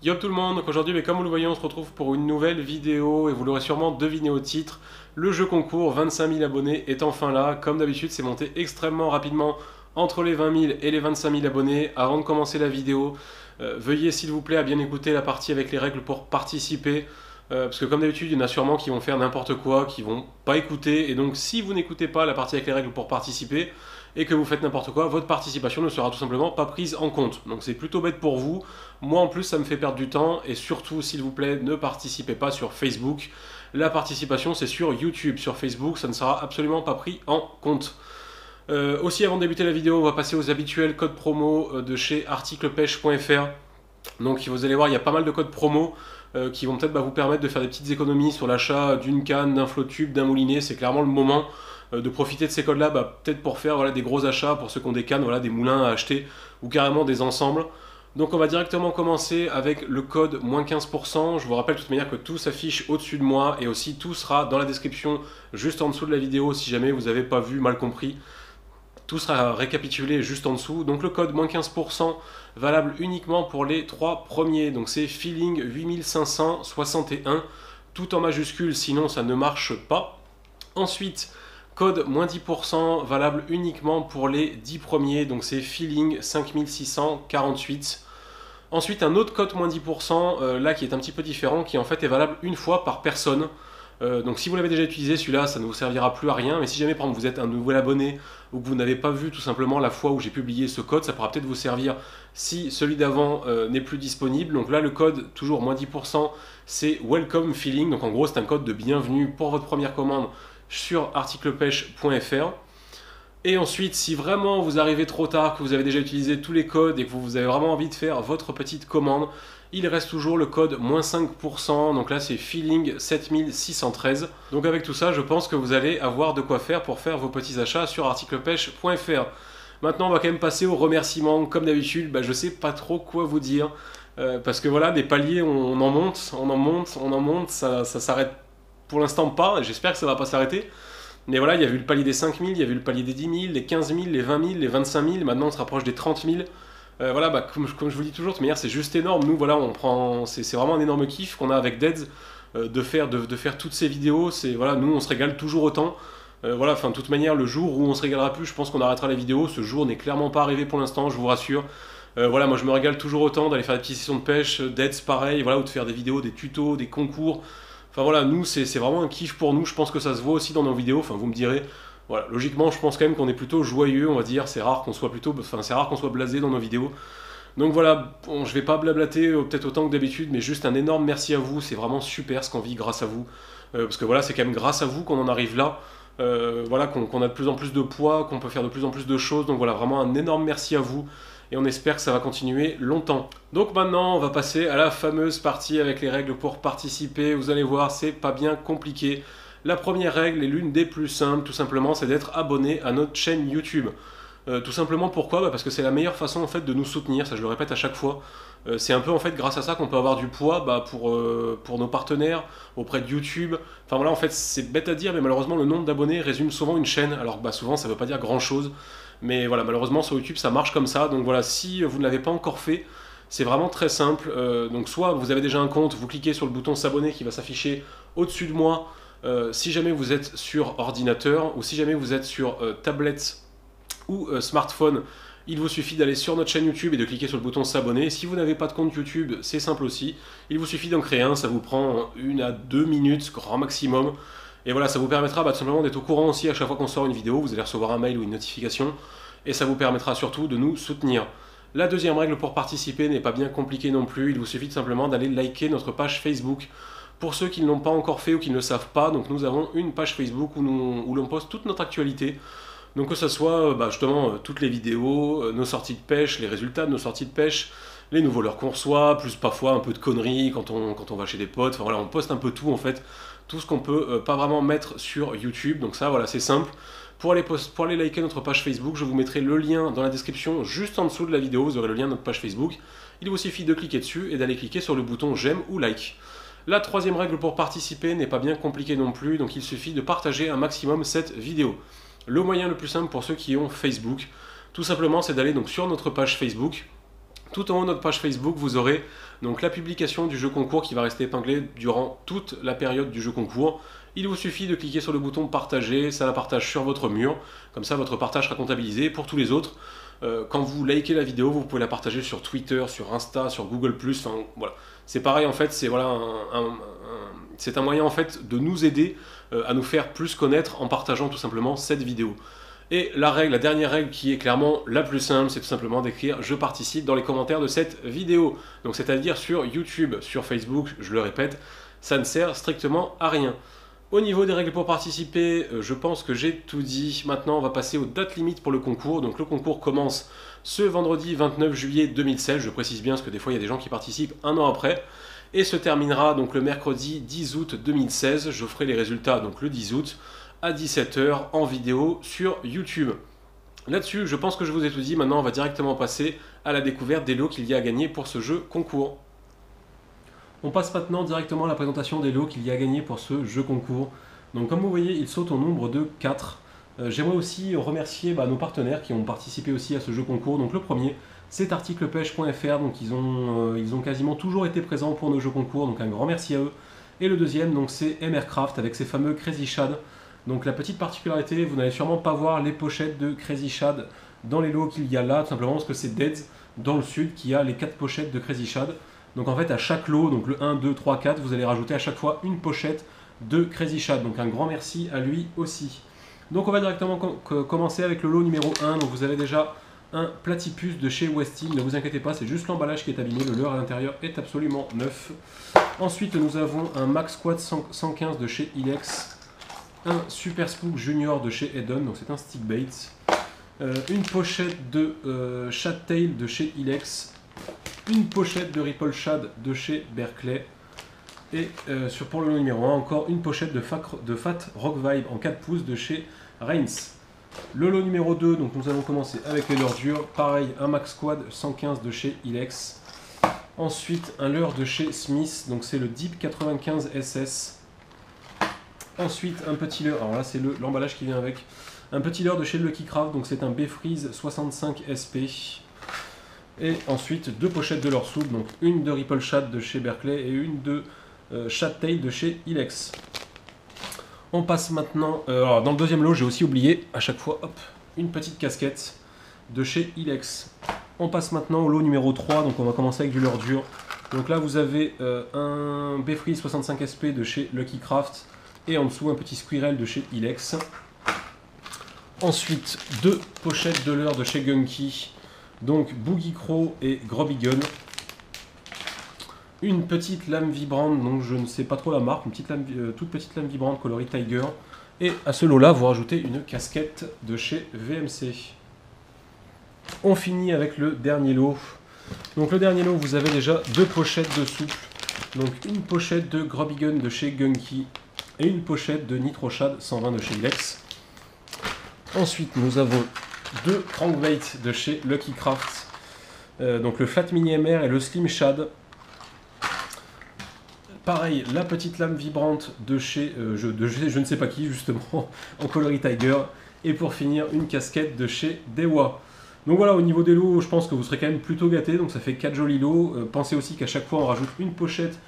Yo tout le monde, donc aujourd'hui, mais comme vous le voyez, on se retrouve pour une nouvelle vidéo et vous l'aurez sûrement deviné au titre. Le jeu concours 25 000 abonnés est enfin là. Comme d'habitude, c'est monté extrêmement rapidement entre les 20 000 et les 25 000 abonnés. Avant de commencer la vidéo, veuillez s'il vous plaît à bien écouter la partie avec les règles pour participer. Parce que comme d'habitude, il y en a sûrement qui vont faire n'importe quoi, qui vont pas écouter. Et donc si vous n'écoutez pas la partie avec les règles pour participer, et que vous faites n'importe quoi, votre participation ne sera tout simplement pas prise en compte. Donc c'est plutôt bête pour vous. Moi en plus ça me fait perdre du temps, et surtout s'il vous plaît, ne participez pas sur Facebook. La participation c'est sur YouTube. Sur Facebook ça ne sera absolument pas pris en compte. Aussi avant de débuter la vidéo, on va passer aux habituels codes promo de chez articlepêche.fr. Donc vous allez voir, il y a pas mal de codes promo qui vont peut-être vous permettre de faire des petites économies sur l'achat d'une canne, d'un flotube, d'un moulinet. C'est clairement le moment de profiter de ces codes-là, peut-être pour faire des gros achats, pour ceux qui ont des cannes, des moulins à acheter, ou carrément des ensembles. Donc on va directement commencer avec le code moins 15%. Je vous rappelle de toute manière que tout s'affiche au-dessus de moi, et aussi tout sera dans la description juste en dessous de la vidéo si jamais vous n'avez pas vu, mal compris. Tout sera récapitulé juste en dessous. Donc le code moins 15% valable uniquement pour les 3 premiers. Donc c'est Feeling 8561, tout en majuscule, sinon ça ne marche pas. Ensuite, code moins 10% valable uniquement pour les 10 premiers. Donc c'est Feeling 5648. Ensuite, un autre code moins 10%, là qui est un petit peu différent, qui en fait est valable une fois par personne. Donc si vous l'avez déjà utilisé, celui-là, ça ne vous servira plus à rien. Mais si jamais, par exemple, vous êtes un nouvel abonné ou que vous n'avez pas vu tout simplement la fois où j'ai publié ce code, ça pourra peut-être vous servir si celui d'avant n'est plus disponible. Donc là, le code, toujours moins 10%, c'est Welcome Feeling. Donc en gros, c'est un code de bienvenue pour votre première commande sur articlepêche.fr. Et ensuite, si vraiment vous arrivez trop tard, que vous avez déjà utilisé tous les codes et que vous avez vraiment envie de faire votre petite commande, il reste toujours le code moins 5%, donc là c'est Feeling 7613. Donc avec tout ça, je pense que vous allez avoir de quoi faire pour faire vos petits achats sur articlepêche.fr. Maintenant, on va quand même passer aux remerciements. Comme d'habitude, je sais pas trop quoi vous dire, parce que voilà, des paliers, on en monte, on en monte, on en monte, ça s'arrête pour l'instant pas, et j'espère que ça va pas s'arrêter. Mais voilà, il y a eu le palier des 5 000, il y a eu le palier des 10 000, les 15 000, les 20 000, les 25 000, maintenant on se rapproche des 30 000. Voilà, comme je vous dis toujours, de toute manière, c'est juste énorme. Nous, voilà, c'est vraiment un énorme kiff qu'on a avec Deads de faire toutes ces vidéos. Voilà, nous, on se régale toujours autant. Voilà, enfin, de toute manière, le jour où on se régalera plus, je pense qu'on arrêtera les vidéos. Ce jour n'est clairement pas arrivé pour l'instant, je vous rassure. Voilà, moi, je me régale toujours autant d'aller faire des petites sessions de pêche, Deads, pareil, voilà, ou de faire des vidéos, des tutos, des concours. Enfin voilà, nous, c'est vraiment un kiff pour nous. Je pense que ça se voit aussi dans nos vidéos. Enfin, vous me direz. Voilà, logiquement, je pense quand même qu'on est plutôt joyeux, on va dire. C'est rare qu'on soit blasé dans nos vidéos. Donc voilà, bon, je vais pas blablater peut-être autant que d'habitude, mais juste un énorme merci à vous. C'est vraiment super ce qu'on vit grâce à vous. Parce que voilà, c'est quand même grâce à vous qu'on en arrive là. Voilà, qu'on a de plus en plus de poids, qu'on peut faire de plus en plus de choses. Donc voilà, vraiment un énorme merci à vous. Et on espère que ça va continuer longtemps. Donc maintenant, on va passer à la fameuse partie avec les règles pour participer. Vous allez voir, c'est pas bien compliqué. La première règle est l'une des plus simples, tout simplement, c'est d'être abonné à notre chaîne YouTube. Tout simplement pourquoi ? Parce que c'est la meilleure façon en fait de nous soutenir, ça je le répète à chaque fois. C'est un peu en fait grâce à ça qu'on peut avoir du poids pour nos partenaires auprès de YouTube. Enfin voilà, en fait c'est bête à dire, mais malheureusement le nombre d'abonnés résume souvent une chaîne. Alors souvent ça veut pas dire grand chose, mais voilà, malheureusement sur YouTube ça marche comme ça. Donc voilà, si vous ne l'avez pas encore fait, c'est vraiment très simple. Donc soit vous avez déjà un compte, vous cliquez sur le bouton s'abonner qui va s'afficher au-dessus de moi. Si jamais vous êtes sur ordinateur ou si jamais vous êtes sur tablette ou smartphone, il vous suffit d'aller sur notre chaîne YouTube et de cliquer sur le bouton s'abonner. Si vous n'avez pas de compte YouTube, c'est simple aussi. Il vous suffit d'en créer un, ça vous prend 1 à 2 minutes, grand maximum. Et voilà, ça vous permettra tout simplement d'être au courant aussi à chaque fois qu'on sort une vidéo. Vous allez recevoir un mail ou une notification. Et ça vous permettra surtout de nous soutenir. La deuxième règle pour participer n'est pas bien compliquée non plus. Il vous suffit tout simplement d'aller liker notre page Facebook. Pour ceux qui ne l'ont pas encore fait ou qui ne le savent pas, donc nous avons une page Facebook où l'on poste toute notre actualité. Donc que ce soit justement toutes les vidéos, nos sorties de pêche, les résultats de nos sorties de pêche, les nouveaux leurres qu'on reçoit, plus parfois un peu de conneries quand on va chez des potes. Enfin voilà, on poste un peu tout en fait, tout ce qu'on peut pas vraiment mettre sur YouTube. Donc ça voilà, c'est simple. Pour aller liker notre page Facebook, je vous mettrai le lien dans la description juste en dessous de la vidéo. Vous aurez le lien de notre page Facebook. Il vous suffit de cliquer dessus et d'aller cliquer sur le bouton j'aime ou like. La troisième règle pour participer n'est pas bien compliquée non plus, donc il suffit de partager un maximum cette vidéo. Le moyen le plus simple pour ceux qui ont Facebook, tout simplement, c'est d'aller donc sur notre page Facebook, Tout en haut de notre page Facebook, vous aurez donc la publication du jeu concours qui va rester épinglé durant toute la période du jeu concours. Il vous suffit de cliquer sur le bouton partager, ça la partage sur votre mur, comme ça votre partage sera comptabilisé. Pour tous les autres, quand vous likez la vidéo, vous pouvez la partager sur Twitter, sur Insta, sur Google+, enfin voilà. C'est pareil en fait, c'est voilà, c'est un moyen en fait de nous aider à nous faire plus connaître en partageant tout simplement cette vidéo. Et la dernière règle qui est clairement la plus simple, c'est tout simplement d'écrire « Je participe » dans les commentaires de cette vidéo. Donc c'est-à-dire sur YouTube, sur Facebook, je le répète, ça ne sert strictement à rien. Au niveau des règles pour participer, je pense que j'ai tout dit. Maintenant, on va passer aux dates limites pour le concours. Donc le concours commence ce vendredi 29 juillet 2016. Je précise bien parce que des fois, il y a des gens qui participent un an après. Et se terminera donc le mercredi 10 août 2016. Je ferai les résultats donc le 10 août à 17 h en vidéo sur YouTube. Là-dessus, je pense que je vous ai tout dit. Maintenant, on va directement passer à la découverte des lots qu'il y a à gagner pour ce jeu concours. On passe maintenant directement à la présentation des lots qu'il y a à gagner pour ce jeu concours. Donc comme vous voyez, il saute au nombre de 4. J'aimerais aussi remercier nos partenaires qui ont participé aussi à ce jeu concours. Donc le premier, c'est articlepêche.fr. Donc ils ont quasiment toujours été présents pour nos jeux concours. Donc un grand merci à eux. Et le deuxième, donc c'est MRcraft avec ses fameux Crazy Shad. Donc la petite particularité, vous n'allez sûrement pas voir les pochettes de Crazy Shad dans les lots qu'il y a là, tout simplement parce que c'est Deads dans le sud qui a les 4 pochettes de Crazy Shad. Donc en fait à chaque lot, donc le 1, 2, 3, 4, vous allez rajouter à chaque fois une pochette de Crazy Shad. Donc un grand merci à lui aussi. Donc on va directement commencer avec le lot numéro 1. Donc vous avez déjà un platypus de chez Westin. Ne vous inquiétez pas, c'est juste l'emballage qui est abîmé. Le leurre à l'intérieur est absolument neuf. Ensuite nous avons un Max Squad 115 de chez Ilex. Un Super Spook Junior de chez Eden, donc c'est un stick bait. Une pochette de Shad Tail de chez Ilex. Une pochette de Ripple Shad de chez Berkeley. Et pour le lot numéro 1, encore une pochette de Fat Rock Vibe en 4 pouces de chez Reigns. Le lot numéro 2, donc nous allons commencer avec les leurres durs. Pareil, un Max Squad 115 de chez Ilex. Ensuite, un leurre de chez Smith, donc c'est le Deep 95 SS. Ensuite, un petit leurre, alors là c'est l'emballage qui vient avec. Un petit leurre de chez Lucky Craft, donc c'est un B-Freeze 65 SP. Et ensuite, deux pochettes de leur soupe, donc une de Ripple Shad de chez Berkeley et une de Shad Tail de chez Ilex. On passe maintenant, alors dans le deuxième lot, j'ai aussi oublié à chaque fois, hop, une petite casquette de chez Ilex. On passe maintenant au lot numéro 3, donc on va commencer avec du leurre dur. Donc là, vous avez un B-Freeze 65 SP de chez Lucky Craft. Et en dessous, un petit squirrel de chez Ilex. Ensuite, deux pochettes de leurre de chez Gunky. Donc, Boogie Crow et Grobigun. Une petite lame vibrante, donc je ne sais pas trop la marque. Une petite toute petite lame vibrante coloris Tiger. Et à ce lot-là, vous rajoutez une casquette de chez VMC. On finit avec le dernier lot. Donc, le dernier lot, vous avez déjà deux pochettes de souple. Donc, une pochette de Grobigun de chez Gunky. Et une pochette de Nitro Shad 120 de chez Ilex. Ensuite, nous avons deux crankbaits de chez Lucky Craft. Donc le Flat Mini MR et le Slim Shad. Pareil, la petite lame vibrante de chez je ne sais pas qui, justement, en coloris Tiger. Et pour finir, une casquette de chez Dewa. Donc voilà, au niveau des lots, je pense que vous serez quand même plutôt gâtés. Donc ça fait 4 jolis lots. Pensez aussi qu'à chaque fois, on rajoute une pochette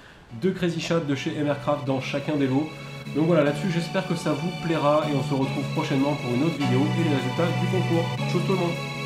de Crazy Shad de chez MRcraft dans chacun des lots. Donc voilà, là-dessus, j'espère que ça vous plaira et on se retrouve prochainement pour une autre vidéo et les résultats du concours. Ciao tout le monde!